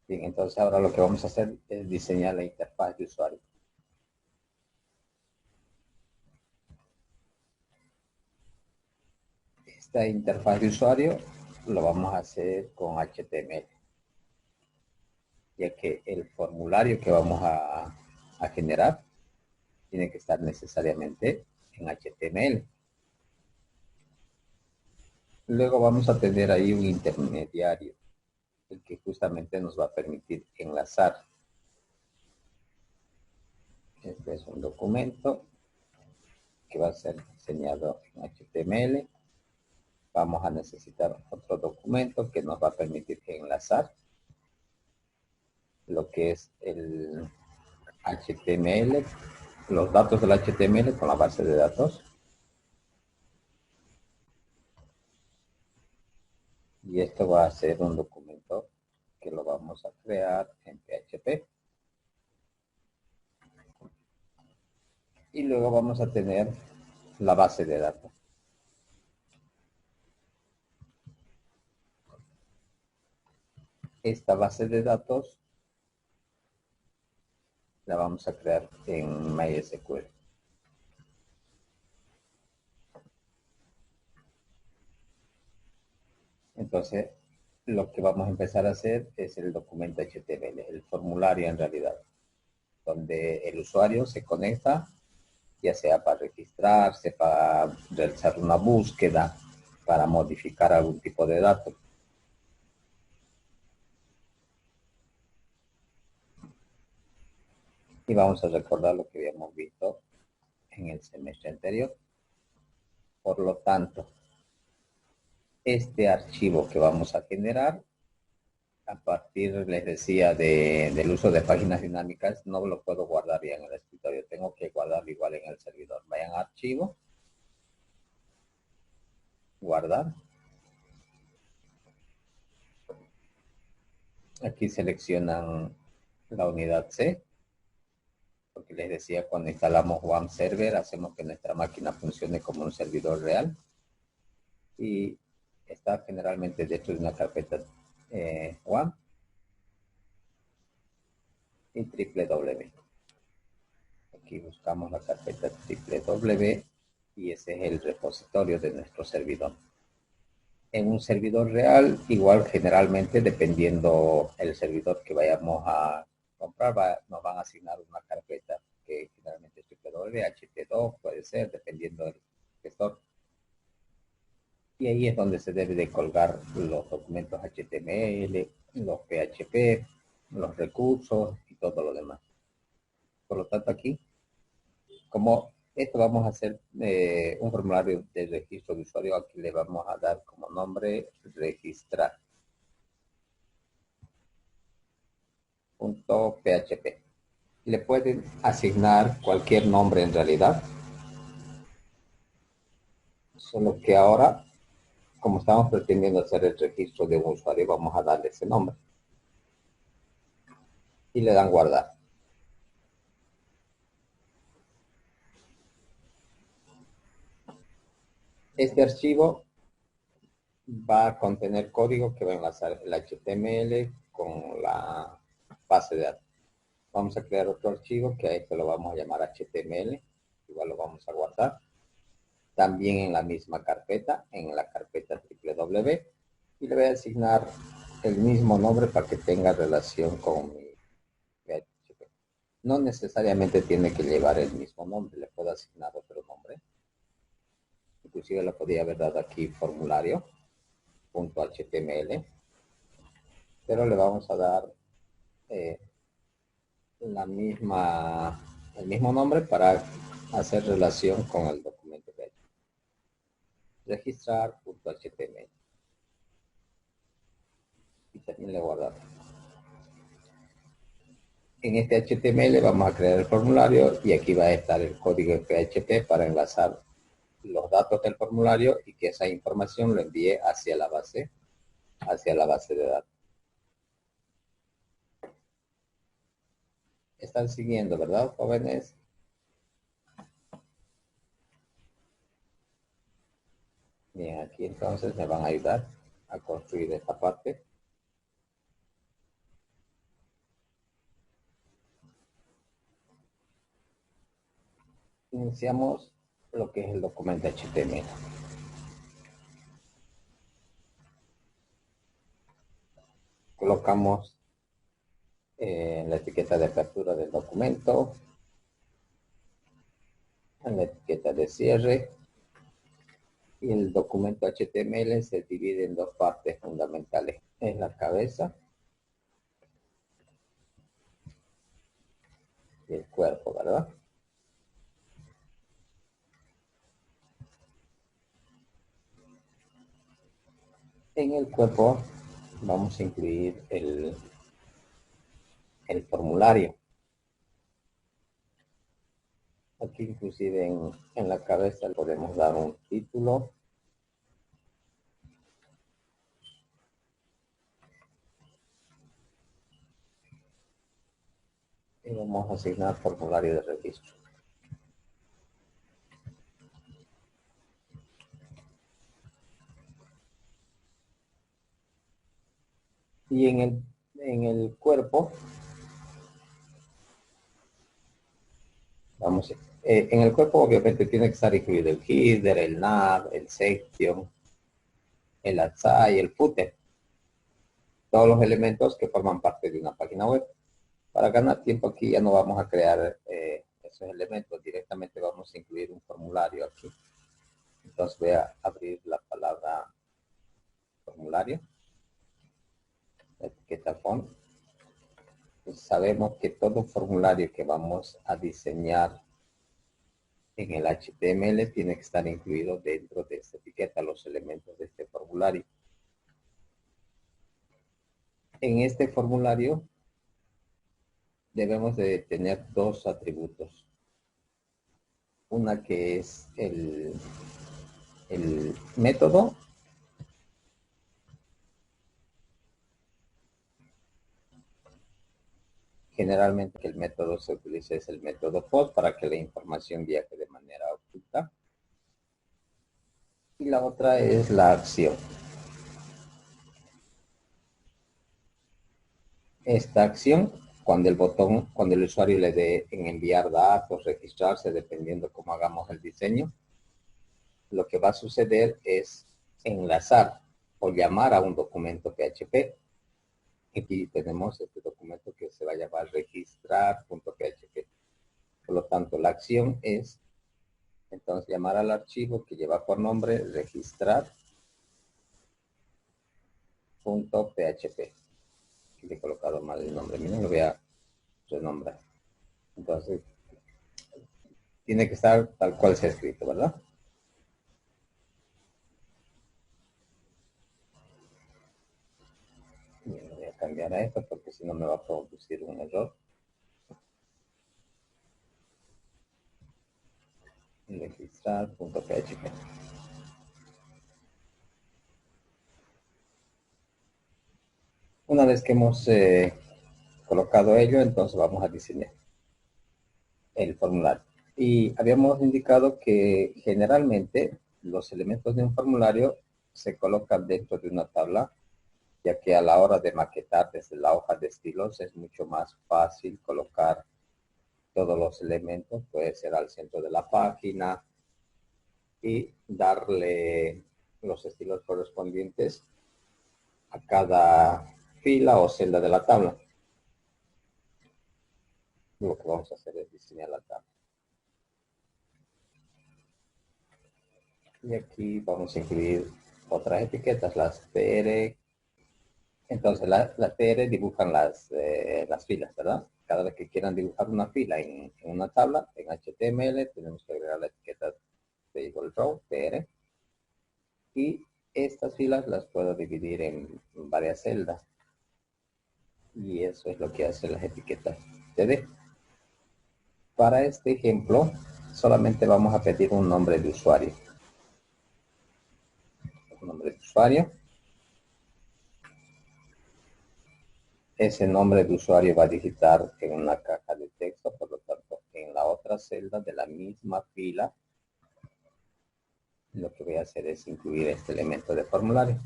Bien, entonces ahora lo que vamos a hacer es diseñar la interfaz de usuario. Esta interfaz de usuario lo vamos a hacer con HTML, ya que el formulario que vamos a generar tiene que estar necesariamente en HTML. Luego vamos a tener ahí un intermediario, el que justamente nos va a permitir enlazar. Este es un documento que va a ser diseñado en HTML. Vamos a necesitar otro documento que nos va a permitir enlazar lo que es el HTML, los datos del HTML con la base de datos. Y esto va a ser un documento que lo vamos a crear en PHP. Y luego vamos a tener la base de datos. Esta base de datos la vamos a crear en MySQL. Entonces, lo que vamos a empezar a hacer es el documento HTML, el formulario en realidad, donde el usuario se conecta, ya sea para registrarse, para realizar una búsqueda, para modificar algún tipo de datos. Y vamos a recordar lo que habíamos visto en el semestre anterior. Por lo tanto, este archivo que vamos a generar, a partir, les decía, del uso de páginas dinámicas, no lo puedo guardar ya en el escritorio, tengo que guardarlo igual en el servidor. Vayan a archivo, guardar. Aquí seleccionan la unidad C, porque les decía, cuando instalamos WAM Server, hacemos que nuestra máquina funcione como un servidor real. Y está generalmente dentro de una carpeta WAM y www. Aquí buscamos la carpeta www y ese es el repositorio de nuestro servidor. En un servidor real, igual generalmente dependiendo el servidor que vayamos a comprar, nos van a asignar una carpeta que generalmente es www, ht2 puede ser, dependiendo del gestor. Y ahí es donde se debe de colgar los documentos HTML, los PHP, los recursos y todo lo demás. Por lo tanto, aquí, como esto vamos a hacer un formulario de registro de usuario, aquí le vamos a dar como nombre registrar. .php. Le pueden asignar cualquier nombre en realidad, solo que ahora, como estamos pretendiendo hacer el registro de un usuario, vamos a darle ese nombre. Y le dan guardar. Este archivo va a contener código que va a enlazar el HTML con la base de datos. Vamos a crear otro archivo que a este lo vamos a llamar HTML. Igual lo vamos a guardar. También en la misma carpeta, en la carpeta www. Y le voy a asignar el mismo nombre para que tenga relación con mi PHP. No necesariamente tiene que llevar el mismo nombre, le puedo asignar otro nombre. Inclusive lo podría haber dado aquí formulario.html, pero le vamos a dar eh, el mismo nombre para hacer relación con el documento PHP. Registrar.html. Y también le voy a dar. En este HTML vamos a crear el formulario y aquí va a estar el código de PHP para enlazar los datos del formulario y que esa información lo envíe hacia la base de datos. Están siguiendo, ¿verdad, jóvenes? Bien, aquí entonces me van a ayudar a construir esta parte. iniciamos lo que es el documento HTML. Colocamos la etiqueta de apertura del documento, en la etiqueta de cierre, y el documento HTML se divide en dos partes fundamentales, en la cabeza y el cuerpo, ¿verdad? En el cuerpo vamos a incluir el formulario. Aquí inclusive en la cabeza le podemos dar un título. Y vamos a asignar formulario de registro. Y en el cuerpo, en el cuerpo obviamente tiene que estar incluido el header, el nav, el section, el outside, el footer. Todos los elementos que forman parte de una página web. Para ganar tiempo aquí ya no vamos a crear esos elementos, directamente vamos a incluir un formulario aquí. Entonces voy a abrir la palabra formulario, la etiqueta font. Pues sabemos que todo formulario que vamos a diseñar en el HTML tiene que estar incluido dentro de esta etiqueta, los elementos de este formulario. En este formulario debemos de tener dos atributos. Una que es el método generalmente el método se utiliza es el método post para que la información viaje de manera oculta. Y la otra es la acción. Esta acción, cuando el usuario le dé en enviar datos, registrarse, dependiendo cómo hagamos el diseño, lo que va a suceder es enlazar o llamar a un documento PHP. Aquí tenemos este documento que se va a llamar registrar.php. Por lo tanto, la acción es entonces llamar al archivo que lleva por nombre registrar.php. Aquí le he colocado mal el nombre, miren, lo voy a renombrar. Entonces, tiene que estar tal cual se ha escrito, ¿verdad? Bien, voy a cambiar a esto porque si no me va a producir un error. Registrar.php. Una vez que hemos colocado ello, entonces vamos a diseñar el formulario. Y habíamos indicado que generalmente los elementos de un formulario se colocan dentro de una tabla, ya que a la hora de maquetar desde la hoja de estilos es mucho más fácil colocar todos los elementos, puede ser al centro de la página y darle los estilos correspondientes a cada fila o celda de la tabla. Lo que vamos a hacer es diseñar la tabla. Y aquí vamos a incluir otras etiquetas, las TR. Entonces, las TR dibujan las filas, ¿verdad? Cada vez que quieran dibujar una fila en una tabla, en HTML, tenemos que agregar la etiqueta table row, TR. Y estas filas las puedo dividir en varias celdas. Y eso es lo que hacen las etiquetas TD. Para este ejemplo, solamente vamos a pedir un nombre de usuario. Un nombre de usuario. Ese nombre de usuario va a digitar en una caja de texto, por lo tanto, en la otra celda de la misma fila, lo que voy a hacer es incluir este elemento de formulario.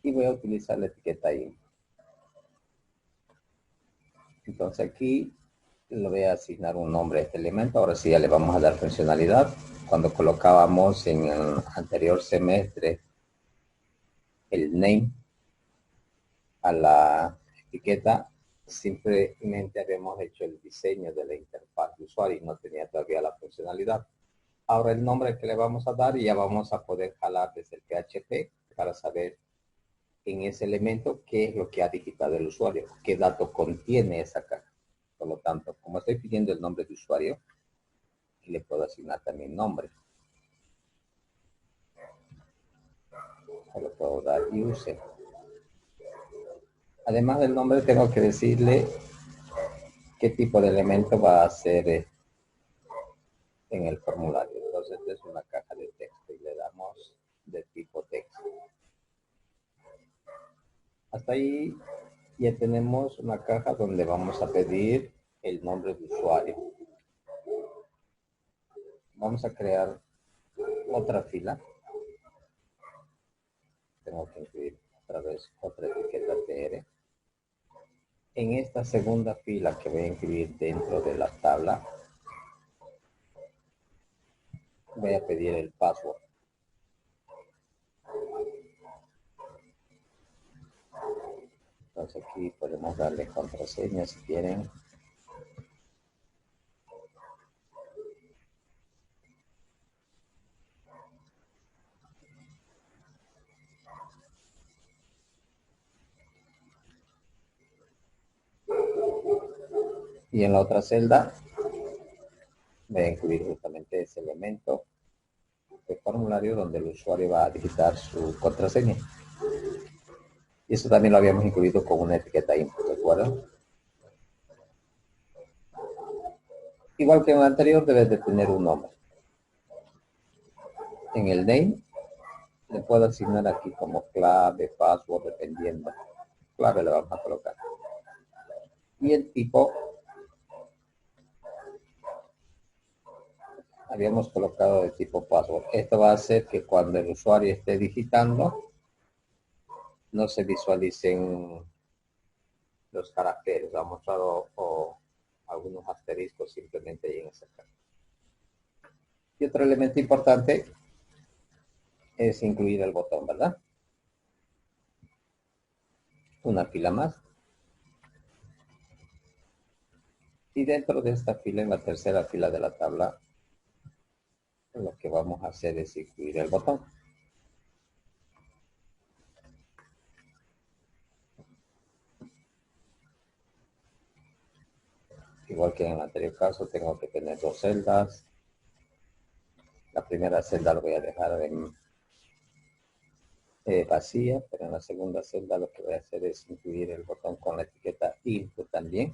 Y voy a utilizar la etiqueta IN. Entonces aquí le voy a asignar un nombre a este elemento. Ahora sí ya le vamos a dar funcionalidad. Cuando colocábamos en el anterior semestre el name a la etiqueta, simplemente habíamos hecho el diseño de la interfaz de usuario y no tenía todavía la funcionalidad. Ahora el nombre que le vamos a dar y ya vamos a poder jalar desde el PHP para saber en ese elemento qué es lo que ha digitado el usuario, qué dato contiene esa caja. Por lo tanto, como estoy pidiendo el nombre de usuario, le puedo asignar también nombre. Le puedo dar user. Además del nombre, tengo que decirle qué tipo de elemento va a ser en el formulario. Entonces, es una caja de texto y le damos de tipo texto. Hasta ahí ya tenemos una caja donde vamos a pedir el nombre de usuario. Vamos a crear otra fila. Tengo que incluir otra vez otra etiqueta TR. En esta segunda fila que voy a incluir dentro de la tabla, voy a pedir el password. Entonces aquí podemos darle contraseña si quieren. Y en la otra celda voy a incluir justamente ese elemento de formulario donde el usuario va a digitar su contraseña. Y eso también lo habíamos incluido con una etiqueta input, ¿de acuerdo? Igual que en el anterior, debe de tener un nombre. En el name le puedo asignar aquí como clave, password, dependiendo. Clave le vamos a colocar. Y el tipo, habíamos colocado de tipo password. Esto va a hacer que cuando el usuario esté digitando, no se visualicen los caracteres. Ha mostrado algunos asteriscos simplemente ahí en esa caja. Y otro elemento importante es incluir el botón, ¿verdad? Una fila más. Y dentro de esta fila, en la tercera fila de la tabla, lo que vamos a hacer es incluir el botón. Igual que en el anterior caso, tengo que tener dos celdas. La primera celda lo voy a dejar vacía, pero en la segunda celda lo que voy a hacer es incluir el botón con la etiqueta input también.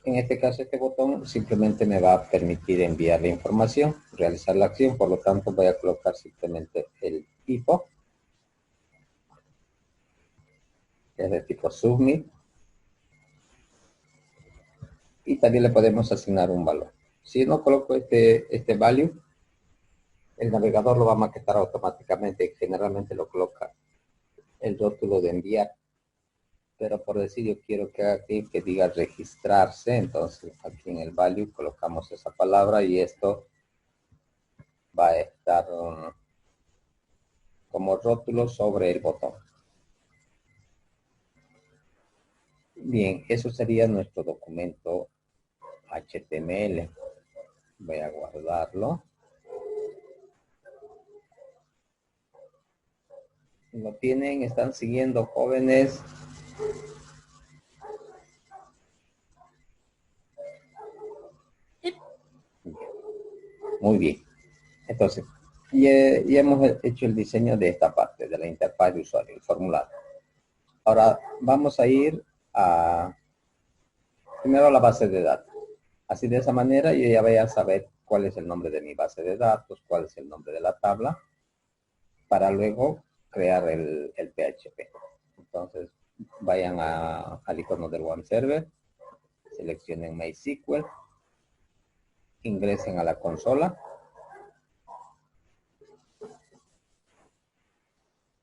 En este caso, este botón simplemente me va a permitir enviar la información, realizar la acción, por lo tanto voy a colocar simplemente el tipo, que es de tipo submit, y también le podemos asignar un valor. Si no coloco este value, el navegador lo va a maquetar automáticamente, generalmente lo coloca el rótulo de enviar, pero por decir yo quiero que aquí que diga registrarse, entonces aquí en el value colocamos esa palabra y esto va a estar como rótulo sobre el botón. Bien, eso sería nuestro documento HTML. Voy a guardarlo. Lo tienen, están siguiendo, jóvenes. Muy bien. Entonces, ya hemos hecho el diseño de esta parte, de la interfaz de usuario, el formulario. Ahora vamos a ir primero a la base de datos. Así de esa manera yo ya voy a saber cuál es el nombre de mi base de datos, cuál es el nombre de la tabla, para luego crear el PHP. Entonces, vayan al icono del One Server, seleccionen MySQL, ingresen a la consola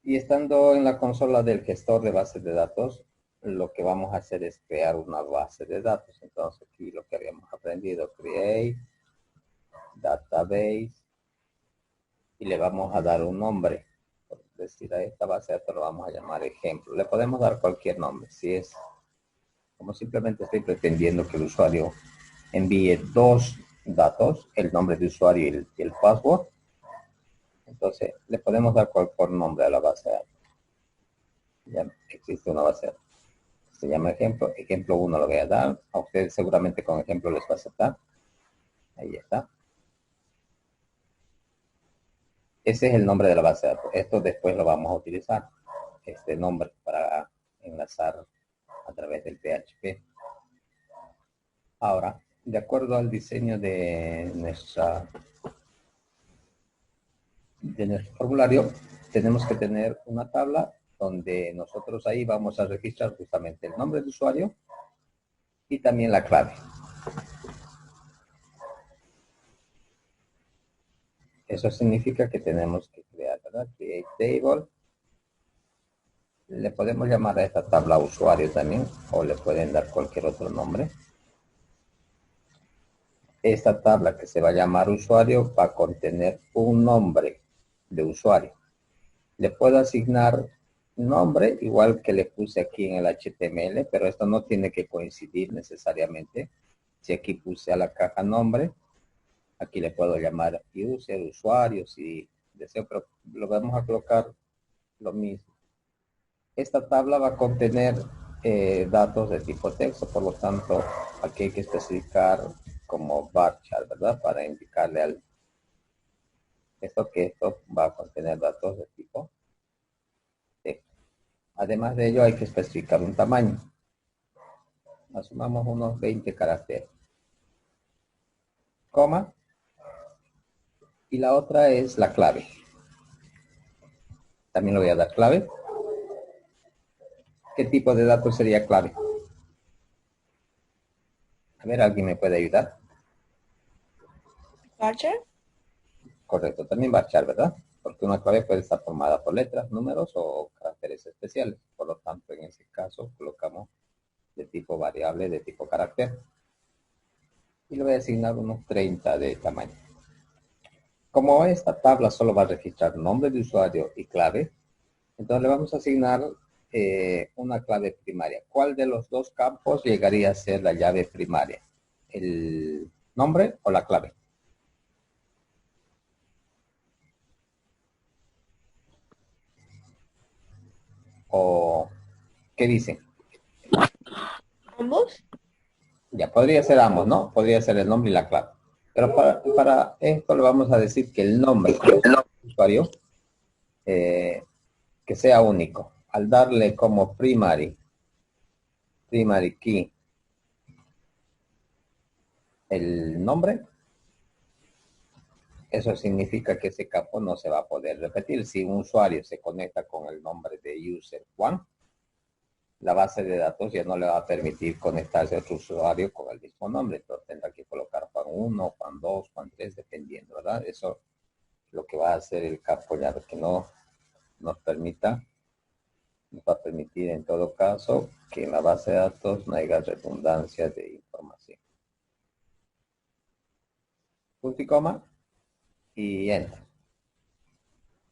y estando en la consola del gestor de bases de datos, lo que vamos a hacer es crear una base de datos. Entonces aquí lo que habíamos aprendido, create, database, y le vamos a dar un nombre. Por decir, a esta base de datos lo vamos a llamar ejemplo. Le podemos dar cualquier nombre. Si es, como simplemente estoy pretendiendo que el usuario envíe dos datos, el nombre de usuario y el password, entonces le podemos dar cualquier nombre a la base de datos. Ya existe una base de datos. Se llama ejemplo. Ejemplo 1 lo voy a dar. A ustedes seguramente con ejemplo les va a aceptar. Ahí está. Ese es el nombre de la base de datos. Esto después lo vamos a utilizar. Este nombre para enlazar a través del PHP. Ahora, de acuerdo al diseño de nuestro formulario, tenemos que tener una tabla donde nosotros ahí vamos a registrar justamente el nombre de usuario y también la clave. Eso significa que tenemos que crear, ¿verdad? Create table. Le podemos llamar a esta tabla usuario también, o le pueden dar cualquier otro nombre. Esta tabla que se va a llamar usuario va a contener un nombre de usuario. Le puedo asignar nombre, igual que le puse aquí en el HTML, pero esto no tiene que coincidir necesariamente. Si aquí puse a la caja nombre, aquí le puedo llamar user, usuario, si deseo, pero lo vamos a colocar lo mismo. Esta tabla va a contener datos de tipo texto, por lo tanto, aquí hay que especificar como varchar, ¿verdad? Para indicarle al esto que esto va a contener datos de tipo texto. Además de ello, hay que especificar un tamaño. Asumamos unos 20 caracteres. Coma. Y la otra es la clave. También le voy a dar clave. ¿Qué tipo de datos sería clave? A ver, ¿alguien me puede ayudar? ¿Varchar? Correcto, también varchar, ¿verdad? Porque una clave puede estar formada por letras, números o caracteres especiales. Por lo tanto, en ese caso, colocamos de tipo variable, de tipo carácter. Y le voy a asignar unos 30 de tamaño. Como esta tabla solo va a registrar nombre de usuario y clave, entonces le vamos a asignar una clave primaria. ¿Cuál de los dos campos llegaría a ser la llave primaria? ¿El nombre o la clave? ¿O qué dicen? ¿Ambos? Ya, podría ser ambos, ¿no? Podría ser el nombre y la clave. Pero para esto le vamos a decir que el nombre del usuario que sea único. Al darle como primary key el nombre, eso significa que ese campo no se va a poder repetir. Si un usuario se conecta con el nombre de user1, la base de datos ya no le va a permitir conectarse a otro usuario con el mismo nombre. Entonces tendrá que colocar Juan1, Juan2, Juan3, dependiendo, ¿verdad? Eso es lo que va a hacer el campo ya que no nos permita, nos va a permitir en todo caso que en la base de datos no haya redundancia de información. Punto y coma y enter.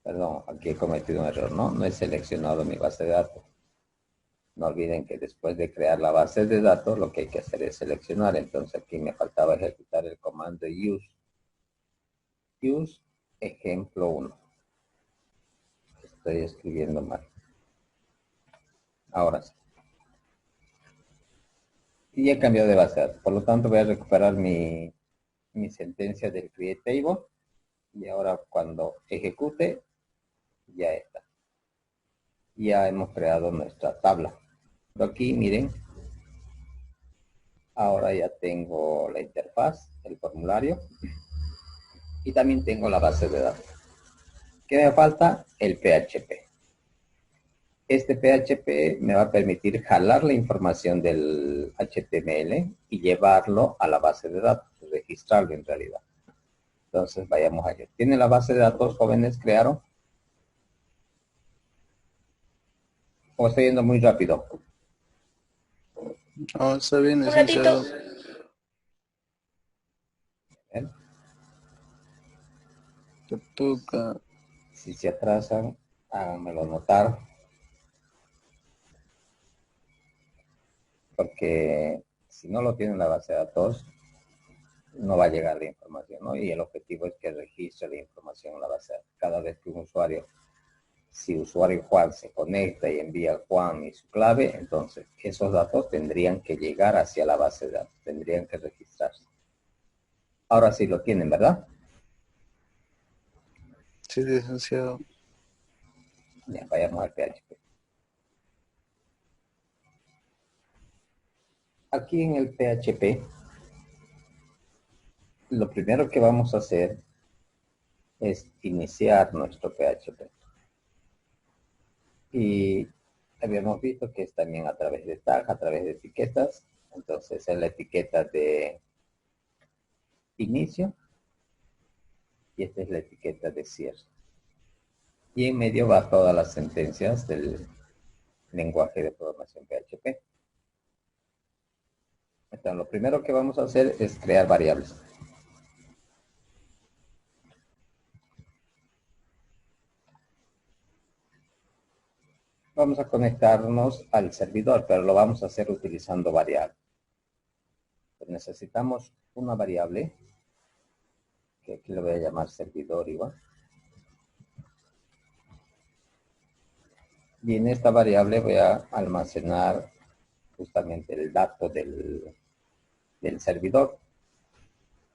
Perdón, aquí he cometido un error, ¿no? No he seleccionado mi base de datos. No olviden que después de crear la base de datos, lo que hay que hacer es seleccionar. Entonces aquí me faltaba ejecutar el comando use. Use ejemplo 1. Estoy escribiendo mal. Ahora sí. Y he cambiado de base de datos. Por lo tanto, voy a recuperar mi sentencia del create table. Y ahora cuando ejecute, ya está. Ya hemos creado nuestra tabla. Pero aquí, miren, ahora ya tengo la interfaz, el formulario y también tengo la base de datos. ¿Qué me falta? El PHP. Este PHP me va a permitir jalar la información del HTML y llevarlo a la base de datos, registrarlo en realidad. Entonces vayamos allá. ¿Tiene la base de datos, jóvenes, crearon? ¿O estoy yendo muy rápido? Oh, está bien, Un ratito. licenciado. ¿Ven? Te toca. Si se atrasan, háganmelo notar, porque si no lo tienen en la base de datos, no va a llegar la información, ¿no? Y el objetivo es que registre la información en la base de datos. Cada vez que un usuario, si usuario Juan se conecta y envía a Juan y su clave, entonces esos datos tendrían que llegar hacia la base de datos, tendrían que registrarse. Ahora sí lo tienen, ¿verdad? Sí, licenciado. Ya, vayamos al PHP. Aquí en el PHP, lo primero que vamos a hacer es iniciar nuestro PHP. Y habíamos visto que es también a través de tag, a través de etiquetas. Entonces es la etiqueta de inicio y esta es la etiqueta de cierre. Y en medio va todas las sentencias del lenguaje de programación PHP. Entonces lo primero que vamos a hacer es crear variables. Vamos a conectarnos al servidor, pero lo vamos a hacer utilizando variables. Pues necesitamos una variable, que aquí le voy a llamar servidor igual. Y en esta variable voy a almacenar justamente el dato del servidor.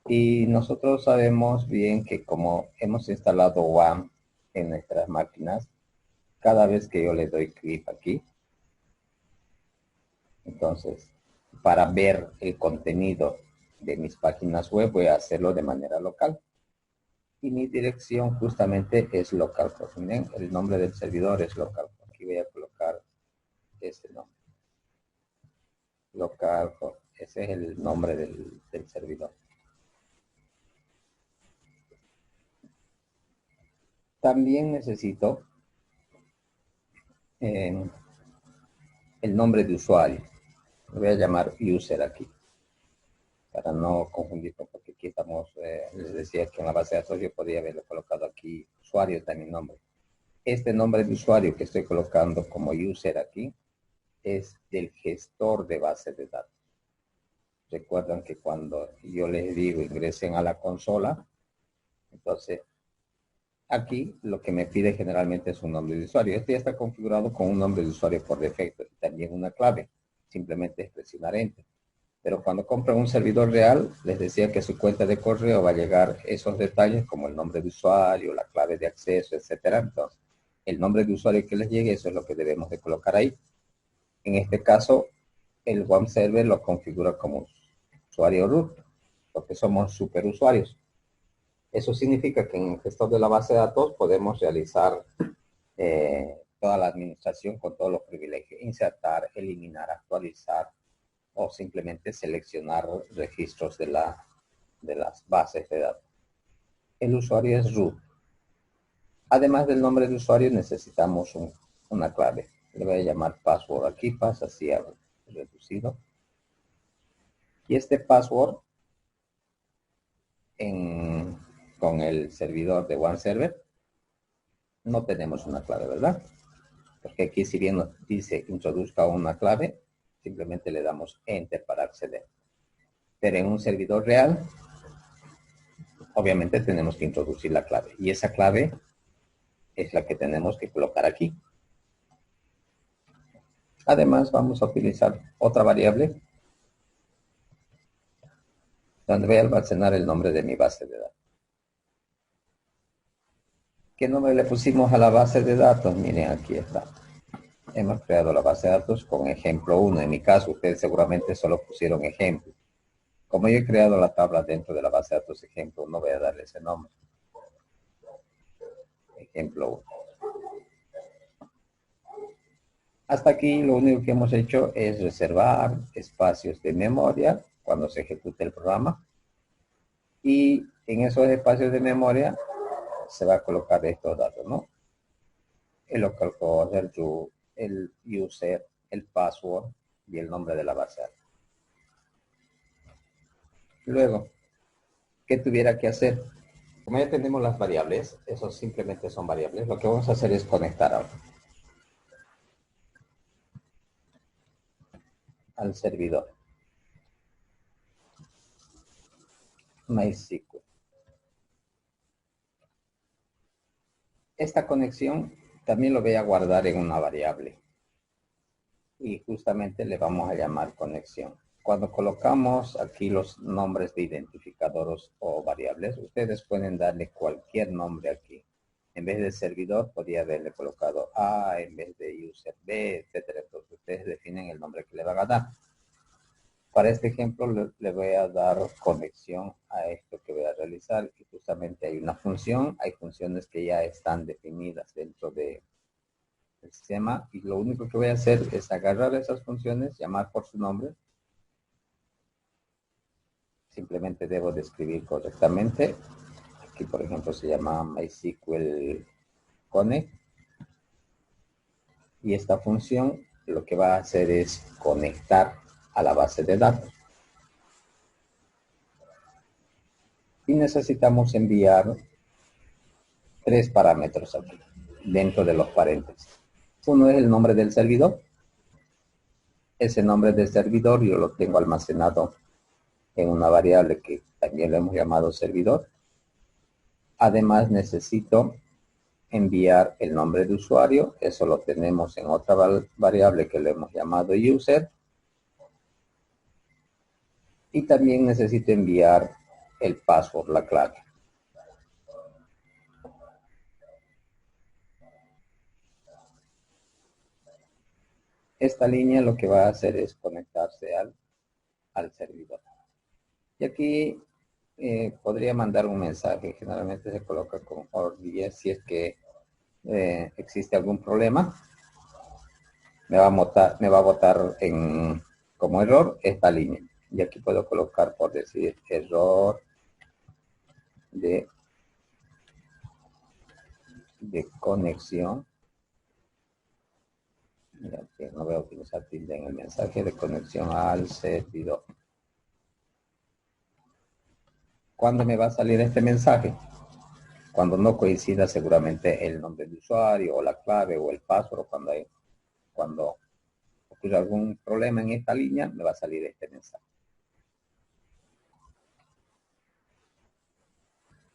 Y nosotros sabemos bien que como hemos instalado WAM en nuestras máquinas, cada vez que yo le doy clic aquí, entonces para ver el contenido de mis páginas web voy a hacerlo de manera local. Y mi dirección justamente es localhost. Miren, el nombre del servidor es localhost. Aquí voy a colocar este nombre. Localhost. Ese es el nombre del servidor. También necesito el nombre de usuario. Lo voy a llamar user aquí, para no confundir, porque aquí estamos, les decía que en la base de datos yo podría haberlo colocado aquí, usuario también nombre. Este nombre de usuario que estoy colocando como user aquí es del gestor de base de datos. Recuerdan que cuando yo les digo ingresen a la consola, entonces aquí lo que me pide generalmente es un nombre de usuario. Este ya está configurado con un nombre de usuario por defecto y también una clave. Simplemente es presionar Enter. Pero cuando compran un servidor real, les decía que a su cuenta de correo va a llegar esos detalles como el nombre de usuario, la clave de acceso, etcétera. Entonces, el nombre de usuario que les llegue, eso es lo que debemos de colocar ahí. En este caso, el WAM Server lo configura como usuario root, porque somos superusuarios. Eso significa que en el gestor de la base de datos podemos realizar toda la administración con todos los privilegios, insertar, eliminar, actualizar o simplemente seleccionar registros de las bases de datos. El usuario es root. Además del nombre de usuario necesitamos una clave. Le voy a llamar password aquí, pasa así a reducido. Y este password con el servidor de OneServer no tenemos una clave, ¿verdad? Porque aquí si bien nos dice introduzca una clave, simplemente le damos Enter para acceder. Pero en un servidor real, obviamente tenemos que introducir la clave. Y esa clave es la que tenemos que colocar aquí. Además, vamos a utilizar otra variable donde voy a almacenar el nombre de mi base de datos. ¿Qué nombre le pusimos a la base de datos? Miren, aquí está. Hemos creado la base de datos con ejemplo 1. En mi caso, ustedes seguramente solo pusieron ejemplo. Como yo he creado la tabla dentro de la base de datos ejemplo, no voy a darle ese nombre. Ejemplo 1. Hasta aquí lo único que hemos hecho es reservar espacios de memoria cuando se ejecute el programa. Y en esos espacios de memoria se va a colocar estos datos, ¿no? El localhost, el root, el user, el password y el nombre de la base de datos. Luego, ¿qué tuviera que hacer? Como ya tenemos las variables, esos simplemente son variables, lo que vamos a hacer es conectar ahora al servidor MySQL. Esta conexión también lo voy a guardar en una variable y justamente le vamos a llamar conexión. Cuando colocamos aquí los nombres de identificadores o variables, ustedes pueden darle cualquier nombre aquí. En vez de servidor, podría haberle colocado A, en vez de user B, etcétera. Entonces, ustedes definen el nombre que le van a dar. Para este ejemplo, le voy a dar conexión a esto que voy a realizar. Y justamente hay una función, hay funciones que ya están definidas dentro del sistema. Y lo único que voy a hacer es agarrar esas funciones, llamar por su nombre. Simplemente debo de escribir correctamente. Aquí, por ejemplo, se llama MySQL Connect. Y esta función lo que va a hacer es conectar a la base de datos. Y necesitamos enviar 3 parámetros aquí, dentro de los paréntesis. Uno es el nombre del servidor. Ese nombre del servidor yo lo tengo almacenado en una variable que también lo hemos llamado servidor. Además necesito enviar el nombre de usuario. Eso lo tenemos en otra variable que le hemos llamado user. Y también necesito enviar el password, la clave. Esta línea lo que va a hacer es conectarse al servidor. Y aquí podría mandar un mensaje. Generalmente se coloca con OR10 si es que existe algún problema. Me va a botar como error esta línea. Y aquí puedo colocar, por decir, error de conexión. Ya que no voy a utilizar tilde en el mensaje de conexión al servidor. ¿Cuándo me va a salir este mensaje? Cuando no coincida seguramente el nombre de usuario o la clave o el password, cuando ocurra algún problema en esta línea, me va a salir este mensaje.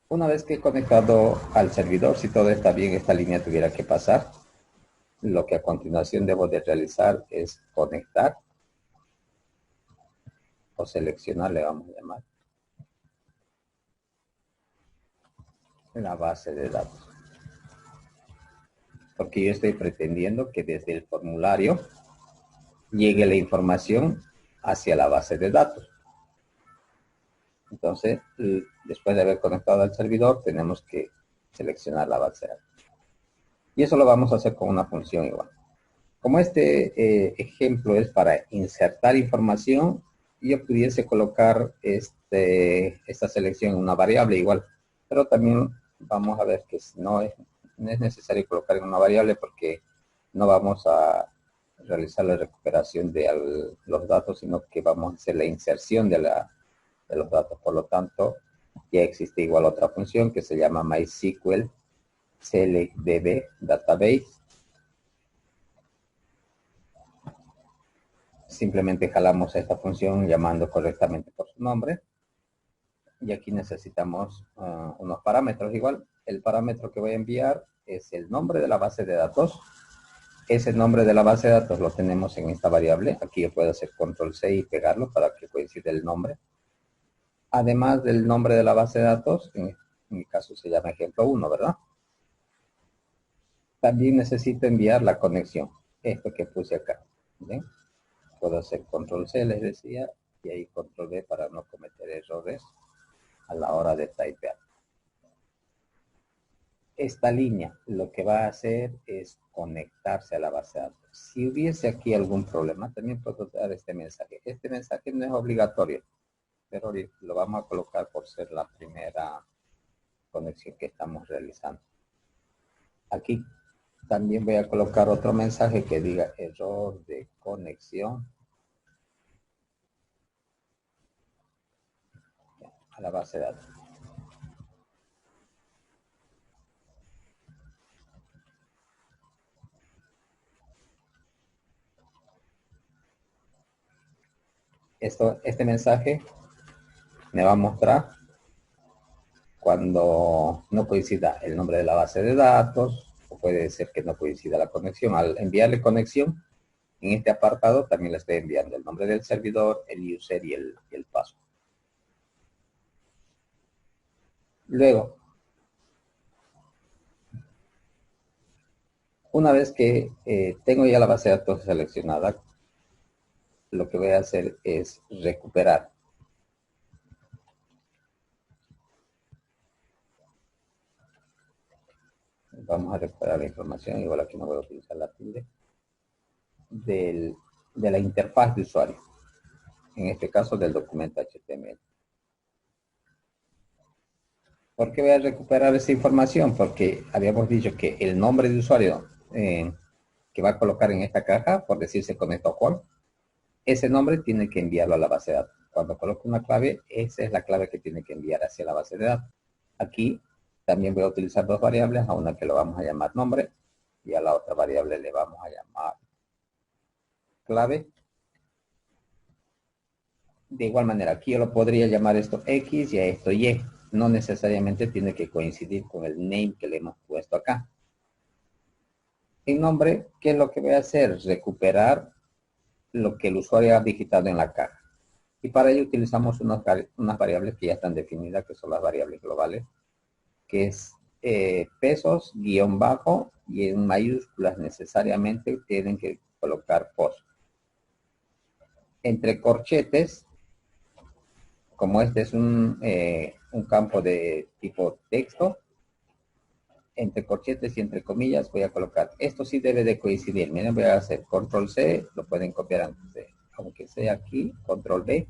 Una vez que he conectado al servidor, si todo está bien, esta línea tuviera que pasar. Lo que a continuación debo de realizar es conectar o seleccionar, le vamos a llamar, la base de datos. Porque yo estoy pretendiendo que desde el formulario llegue la información hacia la base de datos. Entonces, después de haber conectado al servidor, tenemos que seleccionar la base de datos. Y eso lo vamos a hacer con una función igual. Como este ejemplo es para insertar información, yo pudiese colocar esta selección en una variable igual. Pero también vamos a ver que no es necesario colocar en una variable porque no vamos a realizar la recuperación de los datos, sino que vamos a hacer la inserción de los datos. Por lo tanto, ya existe igual otra función que se llama MySQL SelectDB Database. Simplemente jalamos esta función llamando correctamente por su nombre. Y aquí necesitamos unos parámetros igual. El parámetro que voy a enviar es el nombre de la base de datos. Ese nombre de la base de datos lo tenemos en esta variable. Aquí yo puedo hacer control C y pegarlo para que coincida el nombre. Además del nombre de la base de datos, en mi caso se llama ejemplo 1, ¿verdad? También necesito enviar la conexión. Esto que puse acá. ¿Ven? Puedo hacer control C, les decía, y ahí control V para no cometer errores a la hora de typear. Esta línea lo que va a hacer es conectarse a la base de datos. Si hubiese aquí algún problema, también puedo dar este mensaje. Este mensaje no es obligatorio, pero lo vamos a colocar por ser la primera conexión que estamos realizando. Aquí también voy a colocar otro mensaje que diga error de conexión a la base de datos. Este mensaje me va a mostrar cuando no coincida el nombre de la base de datos, o puede ser que no coincida la conexión. Al enviarle conexión, en este apartado también le estoy enviando el nombre del servidor, el user y el password. Luego, una vez que tengo ya la base de datos seleccionada, lo que voy a hacer es recuperar. Vamos a recuperar la información, igual aquí no voy a utilizar la tilde, de la interfaz de usuario, en este caso del documento HTML. ¿Por qué voy a recuperar esa información? Porque habíamos dicho que el nombre de usuario que va a colocar en esta caja, por decir se conectó a Juan, ese nombre tiene que enviarlo a la base de datos. Cuando coloco una clave, esa es la clave que tiene que enviar hacia la base de datos. Aquí también voy a utilizar dos variables, a una que lo vamos a llamar nombre y a la otra variable le vamos a llamar clave. De igual manera, aquí yo lo podría llamar esto X y a esto Y. No necesariamente tiene que coincidir con el name que le hemos puesto acá. En nombre, ¿qué es lo que voy a hacer? Recuperar lo que el usuario ha digitado en la caja. Y para ello utilizamos unas variables que ya están definidas, que son las variables globales, que es pesos, guión bajo, y en mayúsculas necesariamente tienen que colocar post. Entre corchetes, como este es un campo de tipo texto, entre corchetes y entre comillas voy a colocar, esto sí debe de coincidir. Miren, voy a hacer control C, lo pueden copiar aunque sea aquí, control V.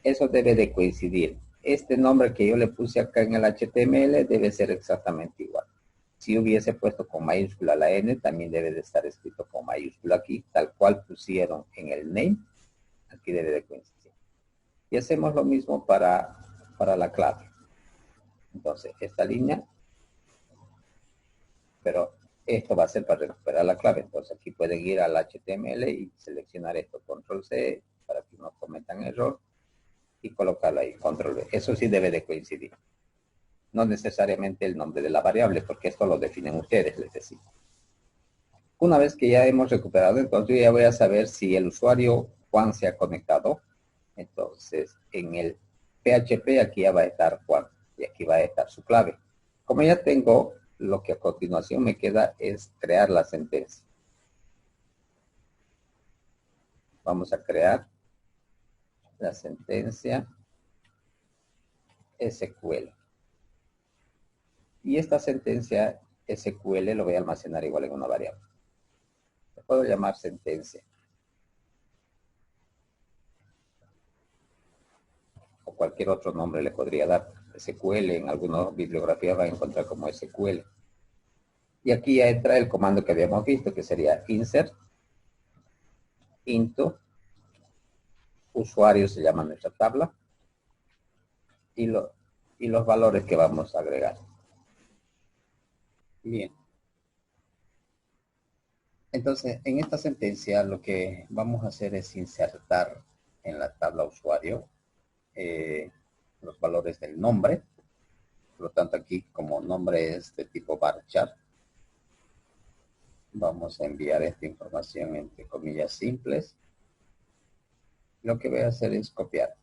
Eso debe de coincidir. Este nombre que yo le puse acá en el HTML debe ser exactamente igual. Si hubiese puesto con mayúscula la N, también debe de estar escrito con mayúscula aquí, tal cual pusieron en el name, aquí debe de coincidir. Y hacemos lo mismo para la clave. Entonces, esta línea, pero esto va a ser para recuperar la clave. Entonces, aquí pueden ir al HTML y seleccionar esto, control C, para que no cometan error, y colocarlo ahí, control V. Eso sí debe de coincidir. No necesariamente el nombre de la variable, porque esto lo definen ustedes, les decía. Una vez que ya hemos recuperado, entonces ya voy a saber si el usuario Juan se ha conectado. Entonces, en el PHP aquí ya va a estar Juan y aquí va a estar su clave. Como ya tengo, lo que a continuación me queda es crear la sentencia. Vamos a crear la sentencia SQL. Y esta sentencia SQL lo voy a almacenar igual en una variable. Le puedo llamar sentencia. O cualquier otro nombre le podría dar. SQL, en algunas bibliografías va a encontrar como SQL. Y aquí ya entra el comando que habíamos visto, que sería insert, into, usuario se llama nuestra tabla, y los valores que vamos a agregar. Bien. Entonces, en esta sentencia lo que vamos a hacer es insertar en la tabla usuario los valores del nombre. Por lo tanto, aquí como nombre es de tipo varchar, vamos a enviar esta información entre comillas simples. Lo que voy a hacer es copiar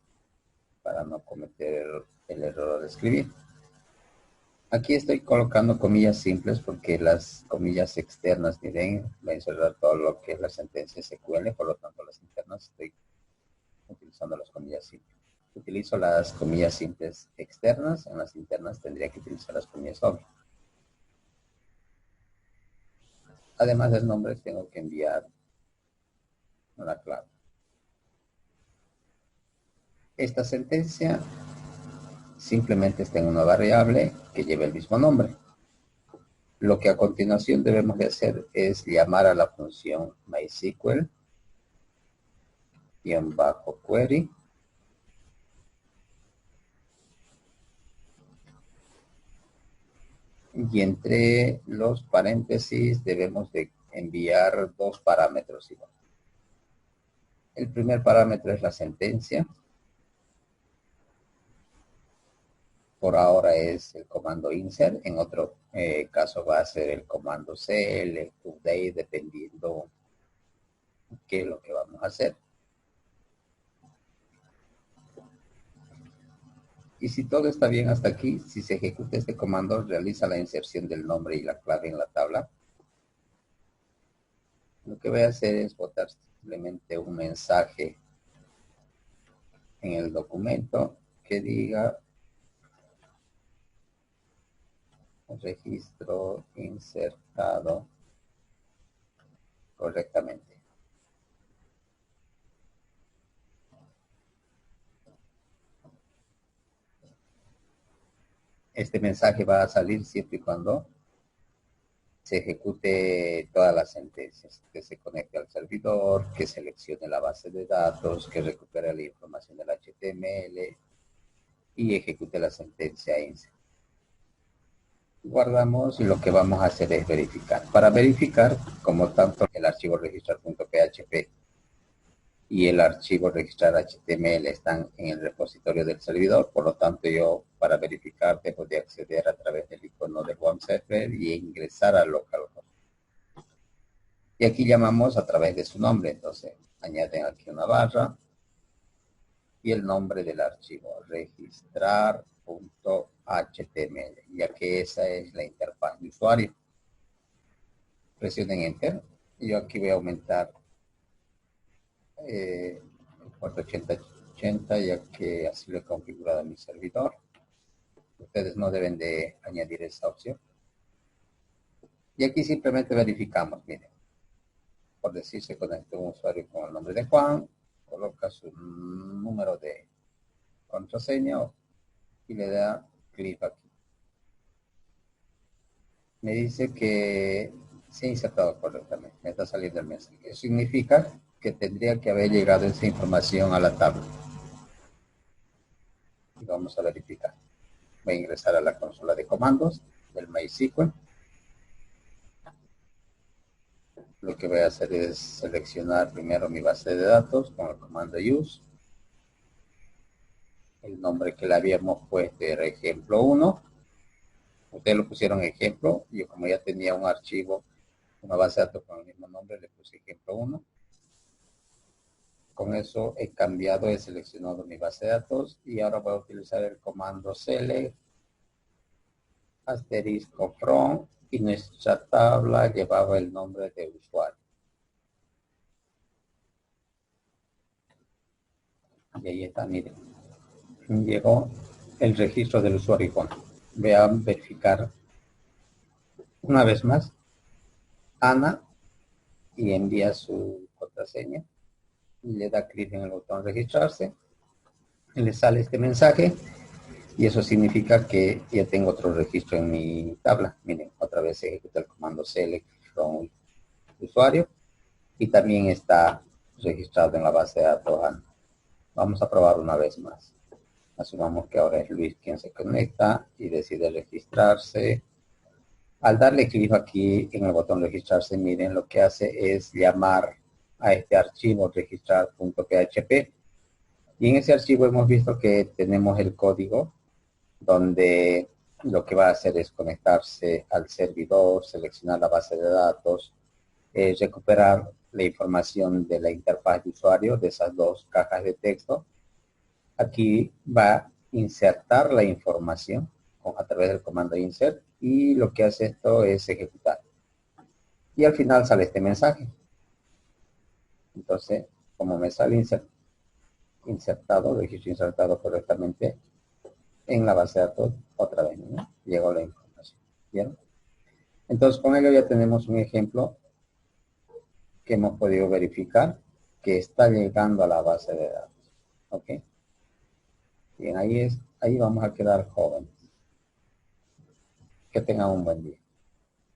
para no cometer el error de escribir. Aquí estoy colocando comillas simples porque las comillas externas, miren, va a encerrar todo lo que es la sentencia SQL, por lo tanto las internas estoy utilizando las comillas simples. Utilizo las comillas simples externas, en las internas tendría que utilizar las comillas obvias. Además del nombre tengo que enviar una clave. Esta sentencia simplemente está en una variable que lleva el mismo nombre. Lo que a continuación debemos de hacer es llamar a la función MySQL-query Y entre los paréntesis debemos de enviar dos parámetros igual. El primer parámetro es la sentencia. Por ahora es el comando insert. En otro caso va a ser el comando cl, update, dependiendo qué es lo que vamos a hacer. Y si todo está bien hasta aquí, si se ejecuta este comando, realiza la inserción del nombre y la clave en la tabla. Lo que voy a hacer es botar simplemente un mensaje en el documento que diga registro insertado correctamente. Este mensaje va a salir siempre y cuando se ejecute todas las sentencias, que se conecte al servidor, que seleccione la base de datos, que recupere la información del HTML y ejecute la sentencia insert. Guardamos y lo que vamos a hacer es verificar. Para verificar, como tanto el archivo registrar.php y el archivo registrar.html están en el repositorio del servidor, por lo tanto yo para verificar debo de acceder a través del icono de Home Server y ingresar a localhost. Y aquí llamamos a través de su nombre, entonces añaden aquí una barra y el nombre del archivo, registrar.html, ya que esa es la interfaz de usuario. Presionen Enter y yo aquí voy a aumentar el puerto 8080, ya que así lo he configurado en mi servidor. Ustedes no deben de añadir esa opción. Y aquí simplemente verificamos, miren. Por decir, se conecta un usuario con el nombre de Juan, coloca su número de contraseña y le da clic aquí. Me dice que se ha insertado correctamente, me está saliendo el mensaje. Eso significa que tendría que haber llegado esa información a la tabla. Y vamos a verificar. Voy a ingresar a la consola de comandos del MySQL. Lo que voy a hacer es seleccionar primero mi base de datos con el comando use. El nombre que le habíamos puesto era ejemplo 1. Ustedes lo pusieron ejemplo. Yo como ya tenía un archivo, una base de datos con el mismo nombre, le puse ejemplo 1. Con eso he cambiado, he seleccionado mi base de datos y ahora voy a utilizar el comando select asterisco from y nuestra tabla llevaba el nombre de usuario. Y ahí está, miren. Llegó el registro del usuario Juan. Voy a verificar una vez más. Ana y envía su contraseña. Le da clic en el botón registrarse. Le sale este mensaje. Y eso significa que ya tengo otro registro en mi tabla. Miren, otra vez se ejecuta el comando select from usuario. Y también está registrado en la base de datos Ana. Vamos a probar una vez más. Asumamos que ahora es Luis quien se conecta y decide registrarse. Al darle clic aquí en el botón registrarse, miren, lo que hace es llamar a este archivo registrar.php. Y en ese archivo hemos visto que tenemos el código donde lo que va a hacer es conectarse al servidor, seleccionar la base de datos, recuperar la información de la interfaz de usuario de esas dos cajas de texto. Aquí va a insertar la información a través del comando insert y lo que hace esto es ejecutar. Y al final sale este mensaje. Entonces, como me sale insertado, registro insertado correctamente en la base de datos, otra vez, ¿no? Llegó la información. ¿Bien? Entonces, con ello ya tenemos un ejemplo que hemos podido verificar que está llegando a la base de datos. ¿Ok? Bien, ahí vamos a quedar jóvenes. Que tengan un buen día.